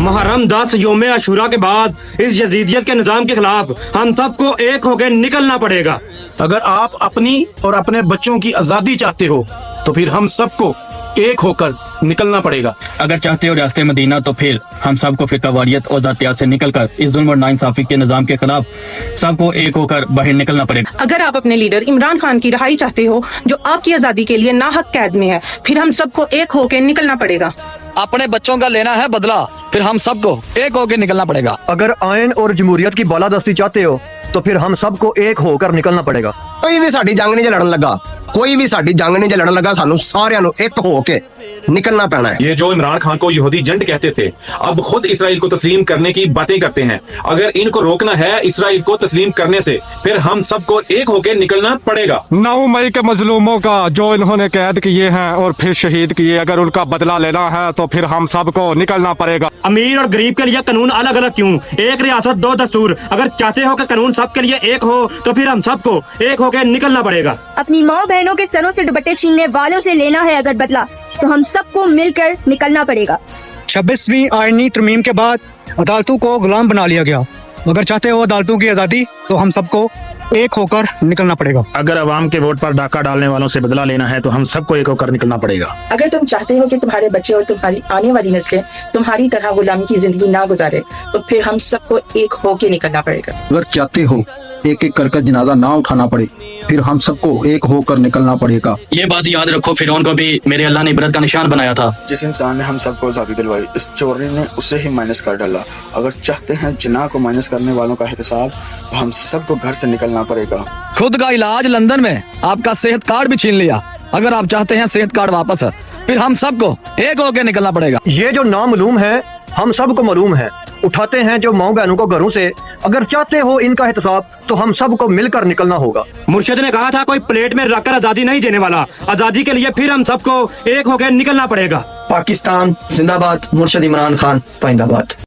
محرم 10 یوم عاشورہ کے بعد اس یزیدیت کے نظام کے خلاف ہم سب کو ایک ہو کے نکلنا پڑے گا۔ اگر آپ اپنی اور اپنے بچوں کی آزادی چاہتے ہو تو پھر ہم سب کو ایک ہو کر نکلنا پڑے گا۔ اگر چاہتے ہو ریاست مدینہ تو پھر ہم سب کو فرقہ واریت اور ذاتیات سے نکل کر اس ظلم اور ناانصافی کے نظام کے خلاف سب کو ایک ہو کر باہر نکلنا پڑے گا۔ اگر آپ اپنے لیڈر عمران خان کی رہائی چاہتے ہو جو آپ کی آزادی کے لیے ناحق قید میں ہے، پھر ہم سب کو ایک ہو کے نکلنا پڑے گا۔ اپنے بچوں کا لینا ہے بدلہ، پھر ہم سب کو ایک ہو کے نکلنا پڑے گا۔ اگر آئین اور جمہوریت کی بالادستی چاہتے ہو تو پھر ہم سب کو ایک ہو کر نکلنا پڑے گا۔ کوئی بھی ساڈی جنگ نہیں لڑن لگا، کوئی بھی ساڈی جنگ نہیں لڑن لگا، سانو سارے نو ایک ہو کے نکلنا پینا ہے۔ یہ جو عمران خان کو یہودی جنٹ کہتے تھے اب خود اسرائیل کو تسلیم کرنے کی باتیں کرتے ہیں۔ اگر ان کو روکنا ہے اسرائیل کو تسلیم کرنے سے، پھر ہم سب کو ایک ہو کے نکلنا پڑے گا۔ 9 مئی کے مظلوموں کا جو انہوں نے قید کیے ہیں اور پھر شہید کیے، اگر ان کا بدلہ لینا ہے تو پھر ہم سب کو نکلنا پڑے گا۔ امیر اور غریب کے لیے قانون الگ الگ کیوں؟ ایک ریاست 2 دستور۔ اگر چاہتے ہو کہ قانون سب کے لیے ایک ہو تو پھر ہم سب کو ایک ہو کے نکلنا پڑے گا۔ اپنی ماں بہنوں کے سروں سے دوپٹے چھیننے والوں سے لینا ہے اگر بدلہ تو ہم سب کو مل کر نکلنا پڑے گا۔ 26ویں آئینی ترمیم کے بعد عدالتوں کو غلام بنا لیا گیا۔ اگر چاہتے ہو عدالتوں کی آزادی تو ہم سب کو ایک ہو کر نکلنا پڑے گا۔ اگر عوام کے ووٹ پر ڈاکہ ڈالنے والوں سے بدلہ لینا ہے تو ہم سب کو ایک ہو کر نکلنا پڑے گا۔ اگر تم چاہتے ہو کہ تمہارے بچے اور تمہاری آنے والی نسلیں تمہاری طرح غلامی کی زندگی نہ گزارے تو پھر ہم سب کو ایک ہو کے نکلنا پڑے گا۔ اگر چاہتے ہو ایک ایک کر جنازہ نہ اٹھانا پڑے پھر ہم سب کو ایک ہو کر نکلنا پڑے گا۔ یہ بات یاد رکھو، فرعون کو بھی میرے اللہ نے عبرت کا نشان بنایا تھا۔ جس انسان نے ہم سب کو آزادی دلوائی، اس چوری نے اسے ہی مائنس کر ڈالا۔ اگر چاہتے ہیں جناح کو مائنس کرنے والوں کا احتساب تو ہم سب کو گھر سے نکلنا پڑے گا۔ خود کا علاج لندن میں آپ کا صحت کارڈ بھی چھین لیا۔ اگر آپ چاہتے ہیں صحت کارڈ واپس، پھر ہم سب کو ایک ہو کے نکلنا پڑے گا۔ یہ جو نامعلوم ہے ہم سب کو معلوم ہے، اٹھاتے ہیں جو ماؤں بہنوں کو گھروں سے، اگر چاہتے ہو ان کا احتساب تو ہم سب کو مل کر نکلنا ہوگا۔ مرشد نے کہا تھا کوئی پلیٹ میں رکھ کر آزادی نہیں دینے والا، آزادی کے لیے پھر ہم سب کو ایک ہو کے نکلنا پڑے گا۔ پاکستان زندہ باد، مرشد عمران خان پائندہ باد۔